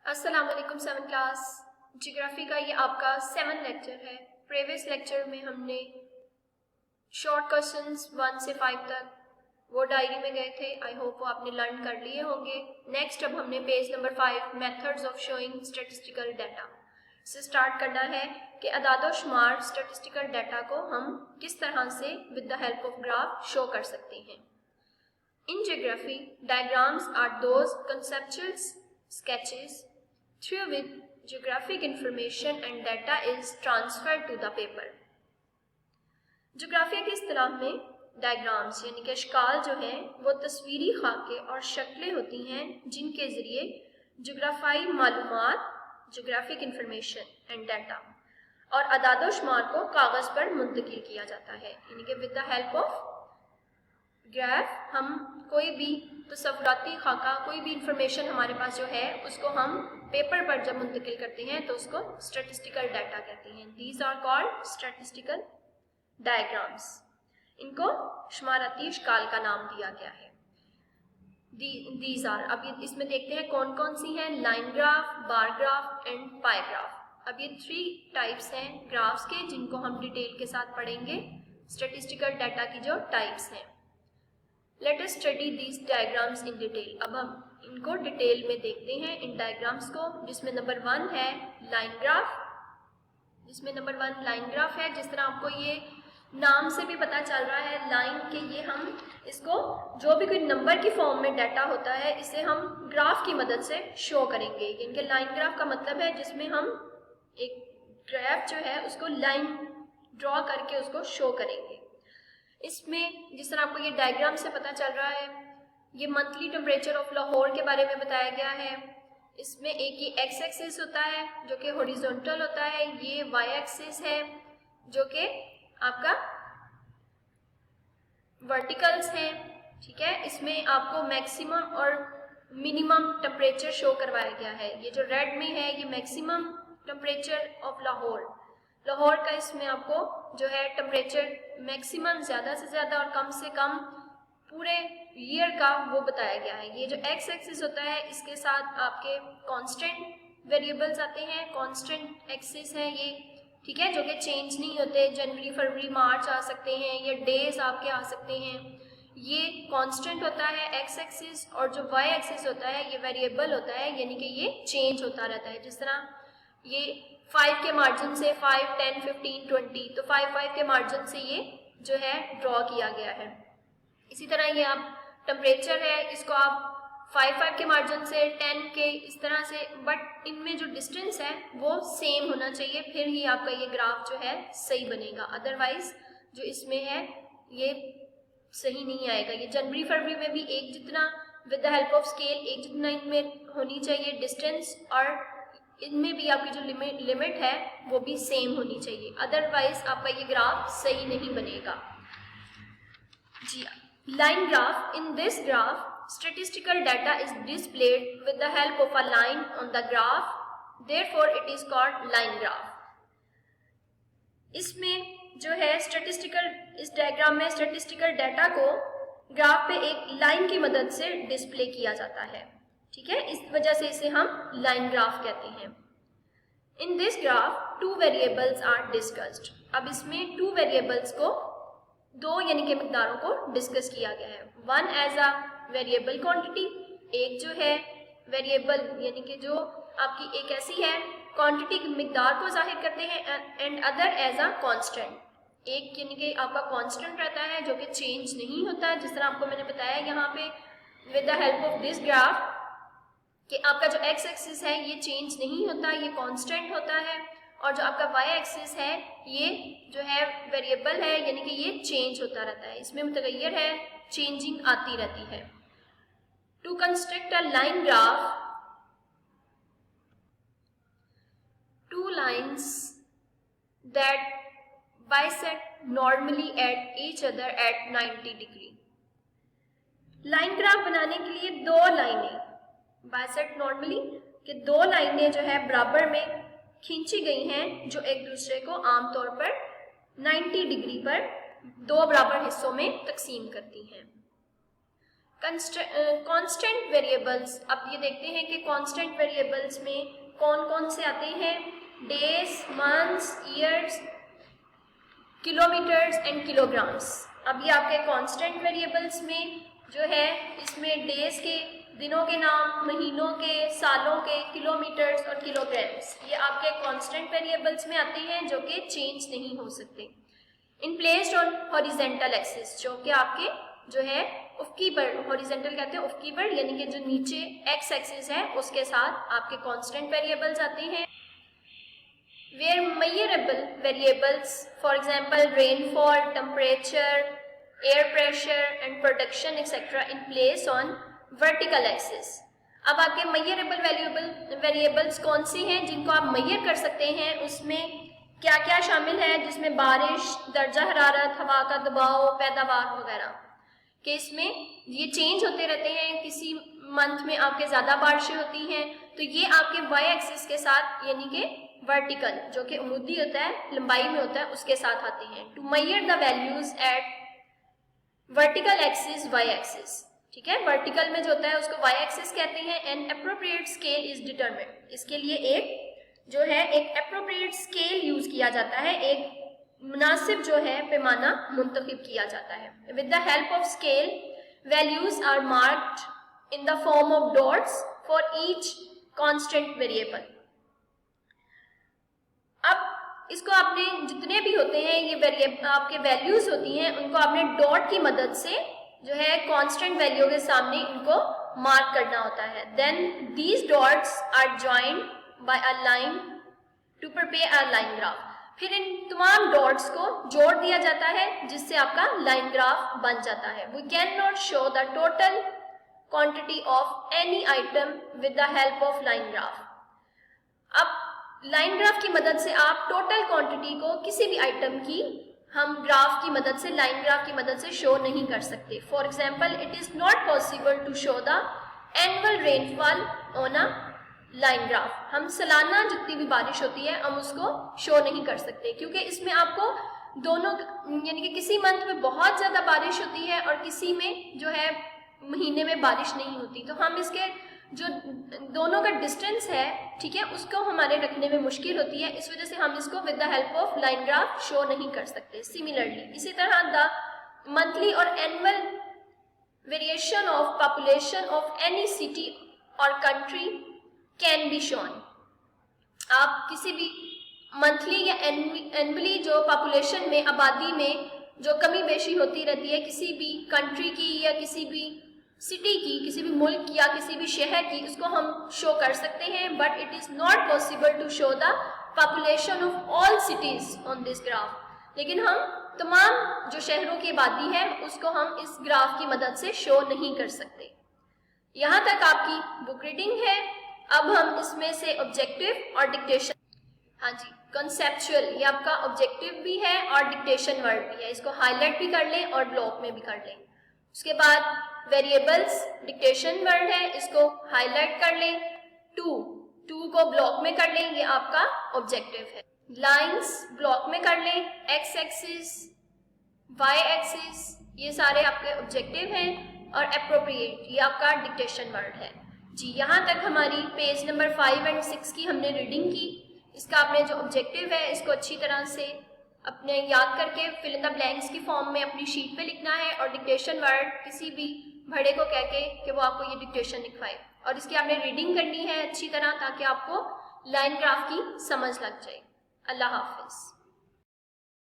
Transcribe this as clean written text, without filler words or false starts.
अस्सलाम वालेकुम 7 class. Geography का ये आपका 7 लेक्चर है। प्रीवियस लेक्चर में हमने शॉर्ट क्वेश्चंस 1 से 5 तक वो डायरी में गए थे। आई होप वो आपने लर्न कर लिए होंगे। नेक्स्ट अब हमने page number 5 methods of showing statistical data से स्टार्ट करना है कि अदाद शुमार स्टैटिस्टिकल डाटा को हम किस तरह से with the help of graph show कर सकते हैं। In geography diagrams are those conceptual sketches through which geographic information and data is transferred to the paper। ज्योग्राफिया की इस्तिलाह में डायग्राम्स यानी कि अशकाल जो हैं वो तस्वीरी खाके और शक्लें होती हैं जिनके ज़रिए ज्योग्राफाई मालूमात, ज्योग्राफिक इंफॉर्मेशन एंड डाटा और अदाद शुमार को कागज़ पर मुंतकिल किया जाता है। यानी कि with the help of graph हम कोई भी तस्वुराती खाका, कोई भी इंफॉर्मेशन हमारे पास जो है उसको हम पेपर पर जब मुंतकिल करते हैं तो उसको स्टैटिस्टिकल डाटा कहते हैं। These are called statistical diagrams. इनको शुमाराती अशकाल का नाम दिया गया है। दीज आर, अब इसमें देखते हैं कौन कौन सी हैं। Line graph, bar graph and pi graph. अब ये 3 टाइप्स हैं ग्राफ्स के जिनको हम डिटेल के साथ पढ़ेंगे। स्टैटिस्टिकल डाटा की जो टाइप्स हैं। Let us study these diagrams in detail. अब हम इनको डिटेल में देखते हैं इन डायग्राम्स को, जिसमें नंबर 1 है लाइन ग्राफ। है जिस तरह आपको ये नाम से भी पता चल रहा है लाइन के, ये हम इसको जो भी कोई नंबर की फॉर्म में डाटा होता है इसे हम ग्राफ की मदद से शो करेंगे। इनके लाइन ग्राफ का मतलब है जिसमें हम एक ग्राफ जो है उसको लाइन ड्रॉ करके उसको शो करेंगे। इसमें जिस तरह आपको ये डायग्राम से पता चल रहा है, ये मंथली टेम्परेचर ऑफ लाहौर के बारे में बताया गया है। इसमें एक ये एक्स एक्सिस होता है जो कि हॉरिजॉन्टल होता है, ये वाई एक्सिस है जो कि आपका वर्टिकल्स है। ठीक है, इसमें आपको मैक्सिमम और मिनिमम टेम्परेचर शो करवाया गया है। ये जो रेड में है ये मैक्सिमम टेम्परेचर ऑफ लाहौर का, इसमें आपको जो है टेम्परेचर मैक्सिमम ज़्यादा से ज़्यादा और कम से कम पूरे ईयर का वो बताया गया है। ये जो एक्स एक्सिस होता है इसके साथ आपके कांस्टेंट वेरिएबल्स आते हैं, कांस्टेंट एक्सिस है ये, ठीक है, जो कि चेंज नहीं होते। जनवरी, फरवरी, मार्च आ सकते हैं या डेज आपके आ सकते हैं। ये कांस्टेंट होता है एक्स एक्सिस, और जो वाई एक्सिस होता है ये वेरिएबल होता है, यानी कि ये चेंज होता रहता है। जिस तरह ये 5 के मार्जिन से 5, 10, 15, 20, तो 5 के मार्जिन से ये जो है ड्रॉ किया गया है। इसी तरह ये आप टेम्परेचर है, इसको आप 5 के मार्जिन से 10 के इस तरह से, बट इनमें जो डिस्टेंस है वो सेम होना चाहिए, फिर ही आपका ये ग्राफ जो है सही बनेगा। अदरवाइज जो इसमें है ये सही नहीं आएगा। ये जनवरी फरवरी में भी एक जितना with the help of scale एक जितना इनमें होनी चाहिए डिस्टेंस, और इनमें भी आपकी जो लिमिट है वो भी सेम होनी चाहिए। अदरवाइज आपका ये ग्राफ सही नहीं बनेगा। जी, line graph. In this graph statistical data is displayed with the help of a line on the graph, therefore it is called line graph. इसमें जो है इस डायग्राम में स्टैटिस्टिकल डाटा को ग्राफ पे एक लाइन की मदद से डिस्प्ले किया जाता है। ठीक है, इस वजह से इसे हम लाइन ग्राफ कहते हैं। In this graph 2 variables are discussed. अब इसमें 2 वेरिएबल्स को, 2 यानी कि मिकदारों को डिस्कस किया गया है। 1 एज अ वेरिएबल क्वांटिटी, एक जो है वेरिएबल यानी कि जो आपकी एक ऐसी है क्वांटिटी की मिकदार को जाहिर करते हैं, and other as a constant, एक यानी कि आपका कांस्टेंट रहता है जो कि चेंज नहीं होता है। जिस तरह आपको मैंने बताया यहाँ पे with the help of this graph कि आपका जो एक्स एक्सिस है ये चेंज नहीं होता, ये कांस्टेंट होता है, और जो आपका वाई एक्सिस है ये जो है वेरिएबल है, यानी कि ये चेंज होता रहता है, इसमें मुतगय्यर है, चेंजिंग आती रहती है। To construct a line graph, 2 lines that bisect normally at each other at 90 degree. Line graph बनाने के लिए 2 लाइनें बाइसेक्ट नॉर्मली कि 2 लाइनें जो है बराबर में खींची गई हैं जो एक दूसरे को आमतौर पर 90 डिग्री पर 2 बराबर हिस्सों में तकसीम करती हैं। कांस्टेंट वेरिएबल्स, अब ये देखते हैं कि कांस्टेंट वेरिएबल्स में कौन कौन से आते हैं। Days, months, years, kilometres and kilograms. अब ये आपके कांस्टेंट वेरिएबल्स में जो है, इसमें डेज के, दिनों के नाम, महीनों के, सालों के, किलोमीटर्स और किलोग्राम्स, ये आपके कांस्टेंट वेरिएबल्स में आते हैं जो कि चेंज नहीं हो सकते। इन प्लेस्ड ऑन हॉरिजेंटल एक्सिस, जो कि आपके जो है उफकी पर, हॉरिजेंटल कहते हैं उफकी पर, यानी कि जो नीचे एक्स एक्सिस है उसके साथ आपके कांस्टेंट वेरिएबल्स आते हैं। Where measurable variables, for example rainfall, temperature, air pressure and production etcetera in place on vertical axis. अब आपके मेजरेबल वेरिएबल्स कौन सी हैं जिनको आप मेजर कर सकते हैं, उसमें क्या क्या शामिल है, जिसमें बारिश, दर्जा हरारत, हवा का दबाव, पैदावार वगैरह के इसमें ये चेंज होते रहते हैं। किसी मंथ में आपके ज़्यादा बारिशें होती हैं तो ये आपके वाई एक्सिस के साथ, यानी कि वर्टिकल जो कि उमूदी होता है, लंबाई में होता है, उसके साथ आते हैं। To measure the values at vertical axis, Y axis, ठीक है। वर्टिकल में जो होता है उसको वाई एक्सिस कहते हैं। N appropriate scale is determined, इसके लिए एक जो है एक एप्रोप्रिएट स्केल यूज किया जाता है, एक मुनासिब जो है पैमाना मुंतखब किया जाता है। With the help of scale values are marked in the form of dots for each constant variable. अब इसको आपने जितने भी होते हैं ये वेरिएबल आपके वैल्यूज होती हैं, उनको आपने डॉट की मदद से जो है कांस्टेंट वैल्यू के सामने इनको मार्क करना होता है। Then these dots are joined by a line to prepare a line graph. फिर इन तमाम डॉट्स को जोड़ दिया जाता है जिससे आपका लाइन ग्राफ बन जाता है। We can not show the total quantity of any item with the help of line graph. अब लाइन ग्राफ की मदद से आप टोटल क्वांटिटी को किसी भी आइटम की हम ग्राफ की मदद से, लाइन ग्राफ की मदद से शो नहीं कर सकते। For example, it is not possible to show the annual rainfall on a line graph. हम सालाना जितनी भी बारिश होती है हम उसको शो नहीं कर सकते, क्योंकि इसमें आपको दोनों, यानी कि किसी मंथ में बहुत ज़्यादा बारिश होती है और किसी में जो है महीने में बारिश नहीं होती, तो हम इसके जो दोनों का डिस्टेंस है, ठीक है, उसको हमारे रखने में मुश्किल होती है। इस वजह से हम इसको with the help of line graph show नहीं कर सकते। सिमिलरली इसी तरह द मंथली और annual variation of population of any city और कंट्री कैन बी शोन। आप किसी भी मंथली या एनुअली जो पॉपुलेशन में, आबादी में जो कमी बेशी होती रहती है किसी भी कंट्री की या किसी भी सिटी की, किसी भी मुल्क या किसी भी शहर की, उसको हम शो कर सकते हैं। But it is not possible to show the population of all cities on this graph. लेकिन हम तमाम जो शहरों की आबादी है उसको हम इस ग्राफ की मदद से शो नहीं कर सकते। यहाँ तक आपकी बुक रीडिंग है। अब हम इसमें से ऑब्जेक्टिव और डिक्टेशन, हाँ जी, कॉन्सेप्चुअल, ये आपका ऑब्जेक्टिव भी है और डिक्टेशन वर्ड भी है, इसको हाईलाइट भी कर लें और ब्लॉक में भी कर लें। उसके बाद वेरिएबल्स, डिक्टेशन वर्ड है, इसको हाईलाइट कर लें। टू को ब्लॉक में कर लें, ये आपका ऑब्जेक्टिव है। लाइंस ब्लॉक में कर लें, एक्स एक्सिस, वाई एक्सिस, ये सारे आपके ऑब्जेक्टिव हैं। और एप्रोप्रिएट, ये आपका डिक्टेशन वर्ड है जी। यहाँ तक हमारी पेज नंबर 5 और 6 की हमने रीडिंग की। इसका आपने जो ऑब्जेक्टिव है इसको अच्छी तरह से अपने याद करके फिल इन द ब्लैंक्स की फॉर्म में अपनी शीट पे लिखना है और डिक्टेशन वर्ड किसी भी भड़े को कह के कि वो आपको ये डिक्टेशन लिखवाए, और इसकी आपने रीडिंग करनी है अच्छी तरह ताकि आपको लाइन ग्राफ की समझ लग जाए। अल्लाह हाफिज़।